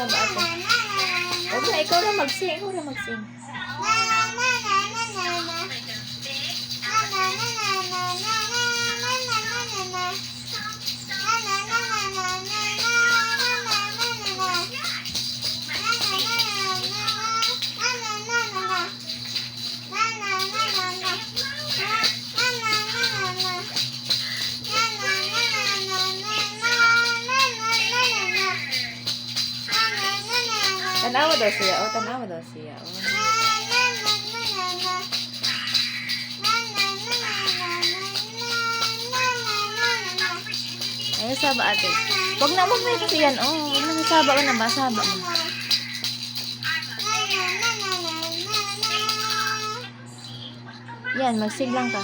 saba ate. Huwag na, ikaw na mag-sing. Ikaw na mag-sing. Tanawa daw siya. Oh, tanawa daw siya. Oh. Ay, saba ate. Wag na kasi yan. Oh, wag na saba ka na ba? Saba mo. Yan, magsig lang ka.